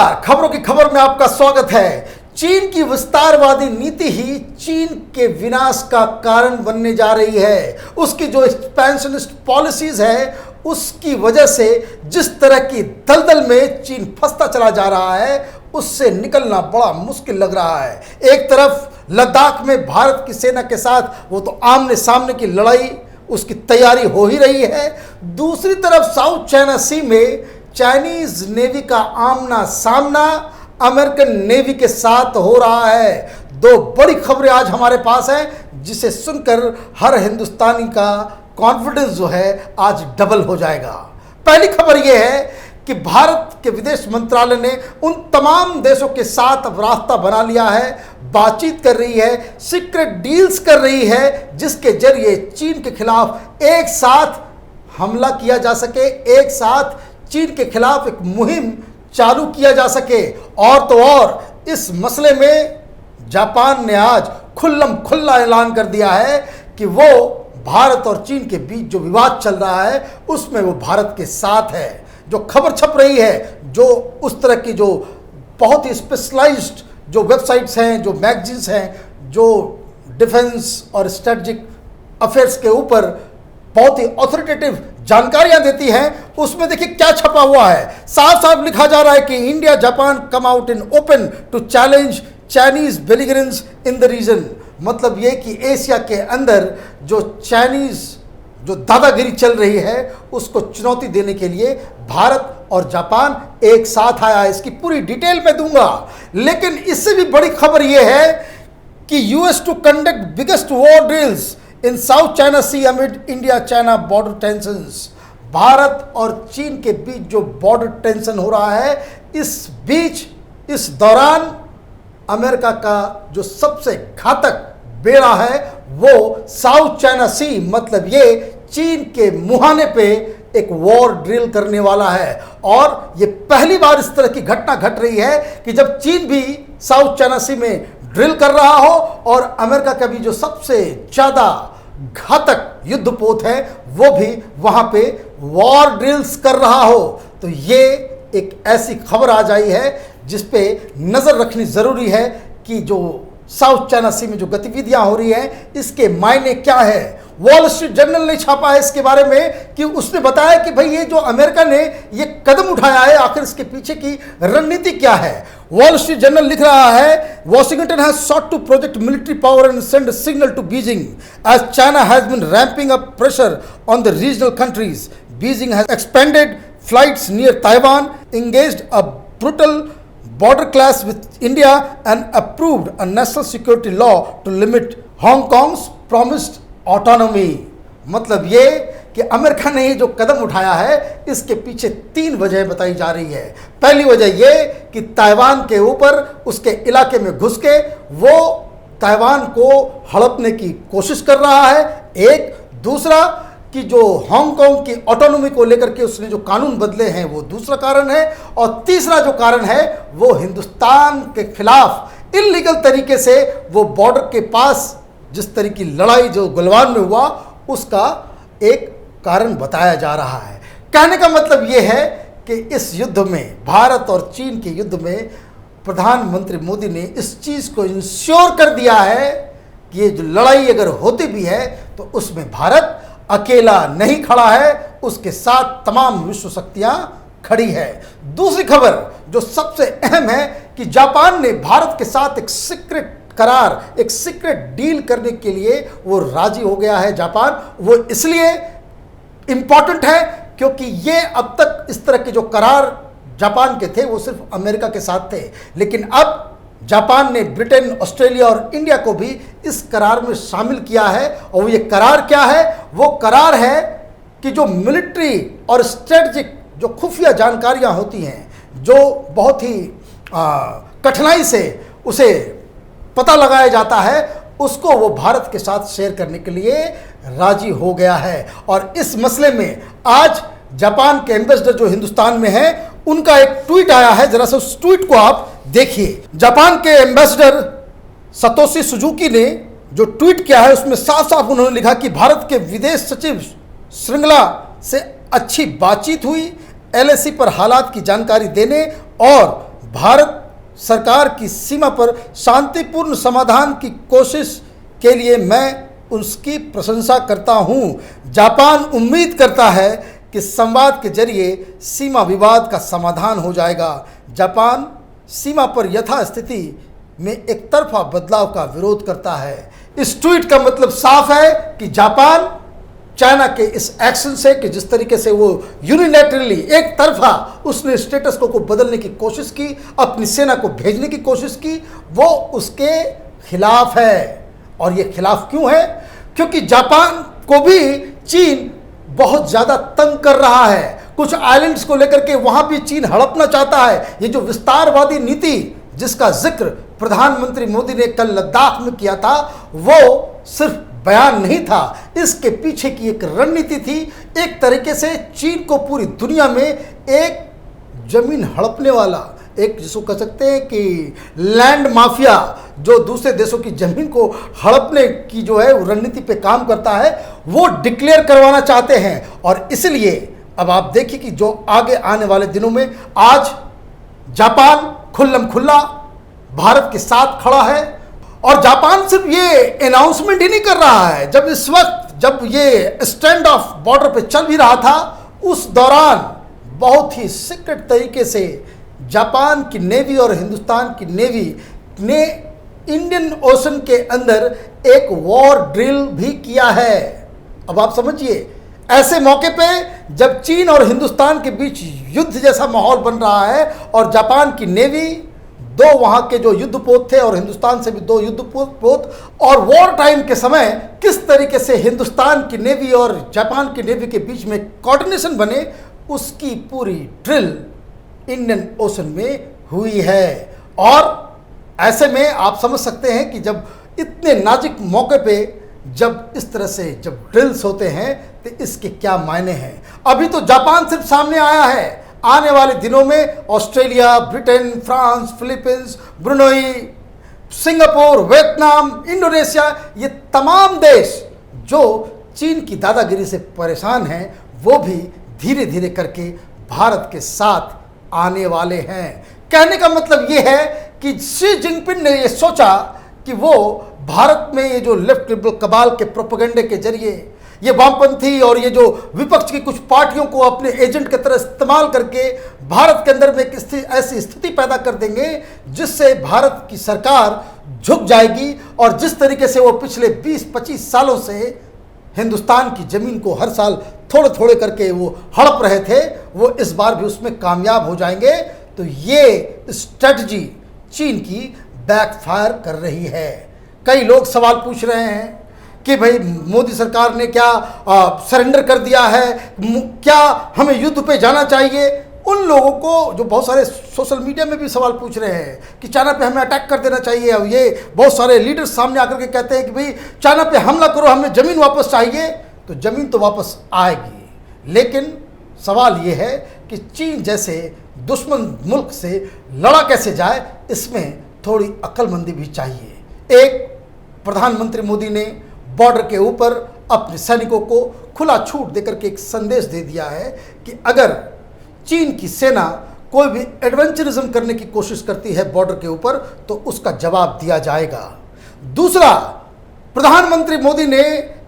नमस्कार, खबरों की खबर में आपका स्वागत है। चीन की विस्तारवादी नीति ही चीन के विनाश का कारण बनने जा रही है। उसकी जो एक्सपेंशनिस्ट पॉलिसीज है, उसकी वजह से जिस तरह की दलदल में चीन फंसता चला जा रहा है, उससे निकलना बड़ा मुश्किल लग रहा है। एक तरफ लद्दाख में भारत की सेना के साथ वो तो आमने सामने की लड़ाई, उसकी तैयारी हो ही रही है। दूसरी तरफ साउथ चाइना सी में चाइनीज नेवी का आमना सामना अमेरिकन नेवी के साथ हो रहा है। दो बड़ी खबरें आज हमारे पास हैं, जिसे सुनकर हर हिंदुस्तानी का कॉन्फिडेंस जो है आज डबल हो जाएगा। पहली खबर यह है कि भारत के विदेश मंत्रालय ने उन तमाम देशों के साथ अब रास्ता बना लिया है, बातचीत कर रही है, सीक्रेट डील्स कर रही है, जिसके जरिए चीन के खिलाफ एक साथ हमला किया जा सके, एक साथ चीन के खिलाफ एक मुहिम चालू किया जा सके। और तो और इस मसले में जापान ने आज खुल्लम खुल्ला ऐलान कर दिया है कि वो भारत और चीन के बीच जो विवाद चल रहा है, उसमें वो भारत के साथ है। जो खबर छप रही है, जो उस तरह की जो बहुत ही स्पेशलाइज्ड जो वेबसाइट्स हैं, जो मैगजीन्स हैं, जो डिफेंस और स्ट्रेटजिक अफेयर्स के ऊपर बहुत ही ऑथोरिटेटिव जानकारियां देती हैं, उसमें देखिए क्या छपा हुआ है। साफ साफ लिखा जा रहा है कि India Japan come out in open to challenge Chinese belligerence in the region. मतलब ये कि एशिया के अंदर जो चाइनीज जो दादागिरी चल रही है, उसको चुनौती देने के लिए भारत और जापान एक साथ आया। इसकी पूरी डिटेल मैं दूंगा, लेकिन इससे भी बड़ी खबर यह है कि US to conduct biggest war drills in South China Sea amid India China border tensions. Bharat और चीन के बीच जो बॉर्डर टेंशन हो रहा है, इस दौरान अमेरिका का जो सबसे घातक बेड़ा है वो साउथ चाइना सी, मतलब ये चीन के मुहाने पे एक वॉर ड्रिल करने वाला है। और ये पहली बार इस तरह की घटना घट रही है कि जब चीन भी साउथ चाइना सी में ड्रिल कर रहा हो और अमेरिका का भी जो सबसे ज़्यादा घातक युद्धपोत है, वो भी वहाँ पे वॉर ड्रिल्स कर रहा हो। तो ये एक ऐसी खबर आ जाई है जिस पे नज़र रखनी ज़रूरी है कि जो साउथ चाइना सी में जो गतिविधियां हो रही हैं, इसके मायने क्या है। वॉल स्ट्रीट जर्नल ने छापा है इसके बारे में कि उसने बताया कि भाई ये जो अमेरिका ने ये कदम उठाया है, आखिर इसके पीछे की रणनीति क्या है। वॉल स्ट्रीट जर्नल लिख रहा है, Washington has sought to project military power and send a signal to Beijing as China has been ramping up pressure on the regional countries. Beijing has expanded flights near Taiwan, engaged a brutal border clash with India and approved a national security law to limit Hong Kong's promised autonomy। मतलब ये कि America ने ये जो कदम उठाया है, इसके पीछे तीन वजह बताई जा रही है। पहली वजह ये कि ताइवान के ऊपर, उसके इलाके में घुस के वो ताइवान को हड़पने की कोशिश कर रहा है। एक दूसरा कि जो हांगकांग की ऑटोनॉमी को लेकर के उसने जो कानून बदले हैं, वो दूसरा कारण है। और तीसरा जो कारण है, वो हिंदुस्तान के खिलाफ इल्लीगल तरीके से वो बॉर्डर के पास जिस तरह की लड़ाई जो गलवान में हुआ, उसका एक कारण बताया जा रहा है। कहने का मतलब ये है कि इस युद्ध में, भारत और चीन के युद्ध में, प्रधानमंत्री मोदी ने इस चीज़ को इंश्योर कर दिया है कि ये जो लड़ाई अगर होती भी है तो उसमें भारत अकेला नहीं खड़ा है, उसके साथ तमाम विश्व शक्तियां खड़ी है। दूसरी खबर जो सबसे अहम है कि जापान ने भारत के साथ एक सीक्रेट करार, एक सीक्रेट डील करने के लिए वो राजी हो गया है। जापान वो इसलिए इंपॉर्टेंट है क्योंकि ये अब तक इस तरह के जो करार जापान के थे, वो सिर्फ अमेरिका के साथ थे, लेकिन अब जापान ने ब्रिटेन, ऑस्ट्रेलिया और इंडिया को भी इस करार में शामिल किया है। और ये करार क्या है? वो करार है कि जो मिलिट्री और स्ट्रेटजिक जो खुफिया जानकारियां होती हैं, जो बहुत ही कठिनाई से उसे पता लगाया जाता है, उसको वो भारत के साथ शेयर करने के लिए राजी हो गया है। और इस मसले में आज जापान के एम्बेसडर जो हिंदुस्तान में है, उनका एक ट्वीट आया है। जरा सा उस ट्वीट को आप देखिए। जापान के एम्बेसडर सतोशी सुजुकी ने जो ट्वीट किया है, उसमें साफ साफ उन्होंने लिखा कि भारत के विदेश सचिव श्रृंगला से अच्छी बातचीत हुई, एलएसी पर हालात की जानकारी देने और भारत सरकार की सीमा पर शांतिपूर्ण समाधान की कोशिश के लिए मैं उसकी प्रशंसा करता हूं। जापान उम्मीद करता है कि संवाद के जरिए सीमा विवाद का समाधान हो जाएगा। जापान सीमा पर यथास्थिति में एक तरफा बदलाव का विरोध करता है। इस ट्वीट का मतलब साफ है कि जापान चाइना के इस एक्शन से, कि जिस तरीके से वो यूनिलैटरली एक तरफा उसने स्टेटस को बदलने की कोशिश की, अपनी सेना को भेजने की कोशिश की, वो उसके खिलाफ है। और ये खिलाफ क्यों है? क्योंकि जापान को भी चीन बहुत ज़्यादा तंग कर रहा है। कुछ आइलैंड्स को लेकर के वहाँ भी चीन हड़पना चाहता है। ये जो विस्तारवादी नीति जिसका जिक्र प्रधानमंत्री मोदी ने कल लद्दाख में किया था, वो सिर्फ बयान नहीं था, इसके पीछे की एक रणनीति थी। एक तरीके से चीन को पूरी दुनिया में एक जमीन हड़पने वाला, एक जिसको कह सकते हैं कि लैंड माफिया, जो दूसरे देशों की जमीन को हड़पने की जो है रणनीति पे काम करता है, वो डिक्लेयर करवाना चाहते हैं। और इसलिए अब आप देखिए कि जो आगे आने वाले दिनों में आज जापान खुल्लम खुल्ला भारत के साथ खड़ा है। और जापान सिर्फ ये अनाउंसमेंट ही नहीं कर रहा है। जब इस वक्त जब ये स्टैंड ऑफ बॉर्डर पे चल भी रहा था, उस दौरान बहुत ही सीक्रेट तरीके से जापान की नेवी और हिंदुस्तान की नेवी ने इंडियन ओशन के अंदर एक वॉर ड्रिल भी किया है। अब आप समझिए, ऐसे मौके पे जब चीन और हिंदुस्तान के बीच युद्ध जैसा माहौल बन रहा है और जापान की नेवी, दो वहाँ के जो युद्धपोत थे और हिंदुस्तान से भी दो युद्धपोत, और वॉर टाइम के समय किस तरीके से हिंदुस्तान की नेवी और जापान की नेवी के बीच में कोऑर्डिनेशन बने, उसकी पूरी ड्रिल इंडियन ओशन में हुई है। और ऐसे में आप समझ सकते हैं कि जब इतने नाजुक मौके पे जब इस तरह से जब ड्रिल्स होते हैं तो इसके क्या मायने हैं। अभी तो जापान सिर्फ सामने आया है, आने वाले दिनों में Australia, Britain, France, Philippines, Brunei, Singapore, Vietnam, Indonesia, ये तमाम देश जो चीन की दादागिरी से परेशान हैं, वो भी धीरे धीरे करके भारत के साथ आने वाले हैं। कहने का मतलब ये है कि शी जिनपिंग ने ये सोचा कि वो भारत में ये जो लेफ्ट लिबरल कबाल के प्रोपेगेंडे के जरिए ये वामपंथी और ये जो विपक्ष की कुछ पार्टियों को अपने एजेंट की तरह इस्तेमाल करके भारत के अंदर में एक ऐसी स्थिति पैदा कर देंगे जिससे भारत की सरकार झुक जाएगी। और जिस तरीके से वो पिछले 20-25 सालों से हिंदुस्तान की ज़मीन को हर साल थोड़े थोड़े करके वो हड़प रहे थे, वो इस बार भी उसमें कामयाब हो जाएंगे। तो ये स्ट्रेटजी चीन की बैकफायर कर रही है। कई लोग सवाल पूछ रहे हैं कि भाई मोदी सरकार ने क्या सरेंडर कर दिया है, क्या हमें युद्ध पे जाना चाहिए। उन लोगों को जो बहुत सारे सोशल मीडिया में भी सवाल पूछ रहे हैं कि चाइना पे हमें अटैक कर देना चाहिए, और ये बहुत सारे लीडर्स सामने आकर के कहते हैं कि भाई चाइना पे हमला करो, हमें ज़मीन वापस चाहिए, तो ज़मीन तो वापस आएगी। लेकिन सवाल ये है कि चीन जैसे दुश्मन मुल्क से लड़ा कैसे जाए, इसमें थोड़ी अक्लमंदी भी चाहिए। एक प्रधानमंत्री मोदी ने बॉर्डर के ऊपर अपने सैनिकों को खुला छूट देकर के एक संदेश दे दिया है कि अगर चीन की सेना कोई भी एडवेंचरिज्म करने की कोशिश करती है बॉर्डर के ऊपर तो उसका जवाब दिया जाएगा। दूसरा, प्रधानमंत्री मोदी ने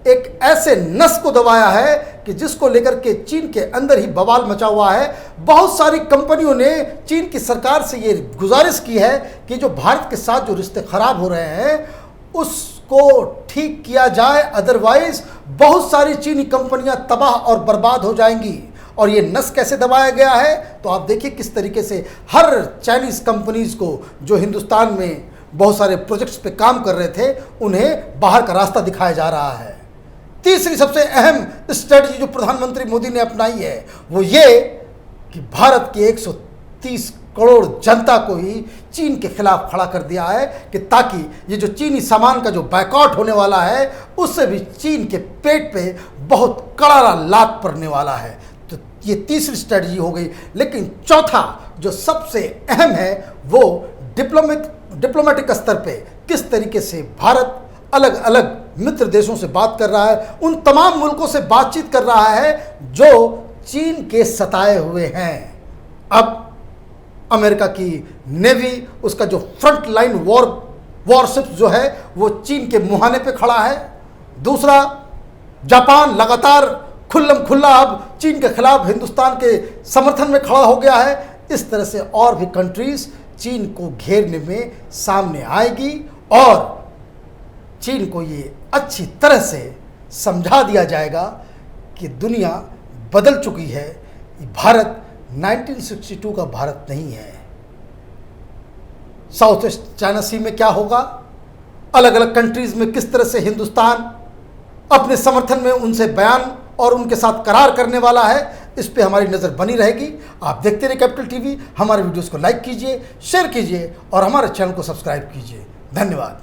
एक ऐसे नस को दबाया है कि जिसको लेकर के चीन के अंदर ही बवाल मचा हुआ है। बहुत सारी कंपनियों ने चीन की सरकार से ये गुजारिश की है कि जो भारत के साथ जो रिश्ते खराब हो रहे हैं उसको ठीक किया जाए, अदरवाइज बहुत सारी चीनी कंपनियां तबाह और बर्बाद हो जाएंगी। और ये नस कैसे दबाया गया है, तो आप देखिए किस तरीके से हर चाइनीज़ कंपनीज़ को जो हिंदुस्तान में बहुत सारे प्रोजेक्ट्स पे काम कर रहे थे, उन्हें बाहर का रास्ता दिखाया जा रहा है। तीसरी सबसे अहम स्ट्रेटजी जो प्रधानमंत्री मोदी ने अपनाई है वो ये कि भारत की 130 करोड़ जनता को ही चीन के खिलाफ खड़ा कर दिया है कि ताकि ये जो चीनी सामान का जो बायकॉट होने वाला है उससे भी चीन के पेट पे बहुत कड़ा लात पड़ने वाला है। तो ये तीसरी स्ट्रेटजी हो गई। लेकिन चौथा जो सबसे अहम है वो डिप्लोमेटिक स्तर पे किस तरीके से भारत अलग अलग मित्र देशों से बात कर रहा है, उन तमाम मुल्कों से बातचीत कर रहा है जो चीन के सताए हुए हैं। अब अमेरिका की नेवी, उसका जो फ्रंट लाइन वॉरशिप्स जो है वो चीन के मुहाने पे खड़ा है। दूसरा, जापान लगातार खुल्लम खुल्ला अब चीन के खिलाफ हिंदुस्तान के समर्थन में खड़ा हो गया है। इस तरह से और भी कंट्रीज चीन को घेरने में सामने आएगी और चीन को ये अच्छी तरह से समझा दिया जाएगा कि दुनिया बदल चुकी है। भारत 1962 का भारत नहीं है। साउथ ईस्ट चाइना सी में क्या होगा, अलग अलग कंट्रीज में किस तरह से हिंदुस्तान अपने समर्थन में उनसे बयान और उनके साथ करार करने वाला है, इस पे हमारी नज़र बनी रहेगी। आप देखते रहिए कैपिटल टीवी। हमारे वीडियोस को लाइक कीजिए, शेयर कीजिए और हमारे चैनल को सब्सक्राइब कीजिए। धन्यवाद।